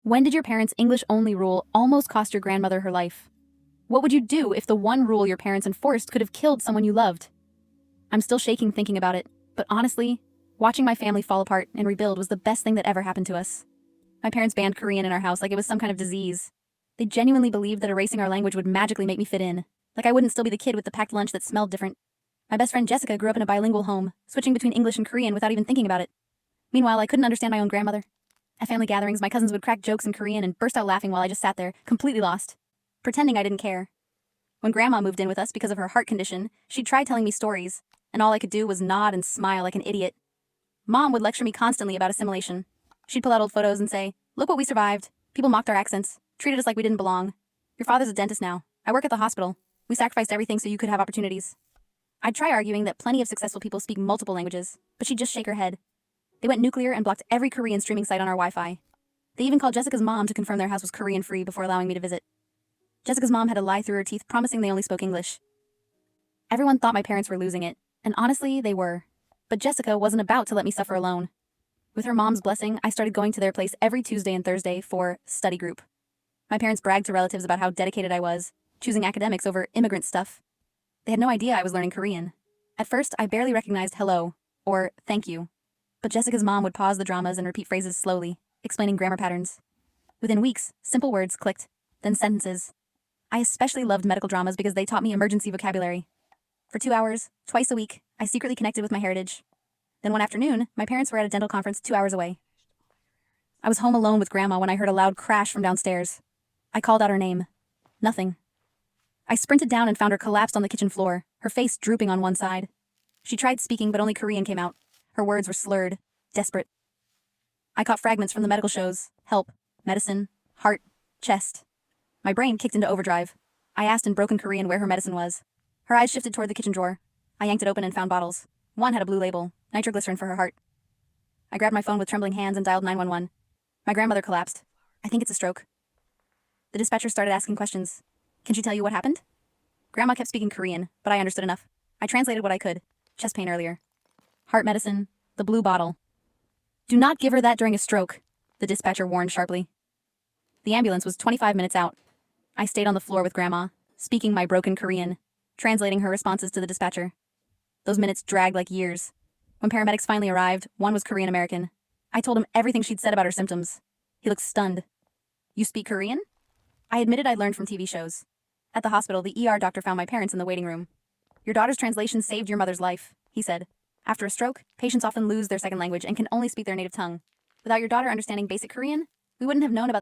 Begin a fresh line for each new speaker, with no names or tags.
When did your parents' English-only rule almost cost your grandmother her life? What would you do if the one rule your parents enforced could have killed someone you loved? I'm still shaking thinking about it, but honestly, watching my family fall apart and rebuild was the best thing that ever happened to us. My parents banned Korean in our house like it was some kind of disease. They genuinely believed that erasing our language would magically make me fit in, like I wouldn't still be the kid with the packed lunch that smelled different. My best friend Jessica grew up in a bilingual home, switching between English and Korean without even thinking about it. Meanwhile, I couldn't understand my own grandmother. At family gatherings, my cousins would crack jokes in Korean and burst out laughing while I just sat there, completely lost, pretending I didn't care. When Grandma moved in with us because of her heart condition, she tried telling me stories, and all I could do was nod and smile like an idiot. Mom would lecture me constantly about assimilation. She'd pull out old photos and say, "Look what we survived. People mocked our accents, treated us like we didn't belong. Your father's a dentist now. I work at the hospital. We sacrificed everything so you could have opportunities." I'd try arguing that plenty of successful people speak multiple languages, but she'd just shake her head. They went nuclear and blocked every Korean streaming site on our Wi-Fi. They even called Jessica's mom to confirm their house was Korean-free before allowing me to visit. Jessica's mom had to lie through her teeth, promising they only spoke English. Everyone thought my parents were losing it, and honestly, they were. But Jessica wasn't about to let me suffer alone. With her mom's blessing, I started going to their place every Tuesday and Thursday for study group. My parents bragged to relatives about how dedicated I was, choosing academics over immigrant stuff. They had no idea I was learning Korean. At first, I barely recognized hello, or thank you. But Jessica's mom would pause the dramas and repeat phrases slowly, explaining grammar patterns. Within weeks, simple words clicked, then sentences. I especially loved medical dramas because they taught me emergency vocabulary. For 2 hours, twice a week, I secretly connected with my heritage. Then one afternoon, my parents were at a dental conference 2 hours away. I was home alone with Grandma when I heard a loud crash from downstairs. I called out her name. Nothing. I sprinted down and found her collapsed on the kitchen floor, her face drooping on one side. She tried speaking, but only Korean came out. Her words were slurred, desperate. I caught fragments from the medical shows: help, medicine, heart, chest. My brain kicked into overdrive. I asked in broken Korean where her medicine was. Her eyes shifted toward the kitchen drawer. I yanked it open and found bottles. One had a blue label, nitroglycerin for her heart. I grabbed my phone with trembling hands and dialed 911. My grandmother collapsed. I think it's a stroke. The dispatcher started asking questions. Can she tell you what happened? Grandma kept speaking Korean, but I understood enough. I translated what I could. Chest pain earlier. Heart medicine, the blue bottle. Do not give her that during a stroke, the dispatcher warned sharply. The ambulance was 25 minutes out. I stayed on the floor with Grandma, speaking my broken Korean, translating her responses to the dispatcher. Those minutes dragged like years. When paramedics finally arrived, one was Korean American. I told him everything she'd said about her symptoms. He looked stunned. You speak Korean? I admitted I'd learned from TV shows. At the hospital, the ER doctor found my parents in the waiting room. Your daughter's translation saved your mother's life, he said. After a stroke, patients often lose their second language and can only speak their native tongue. Without your daughter understanding basic Korean, we wouldn't have known about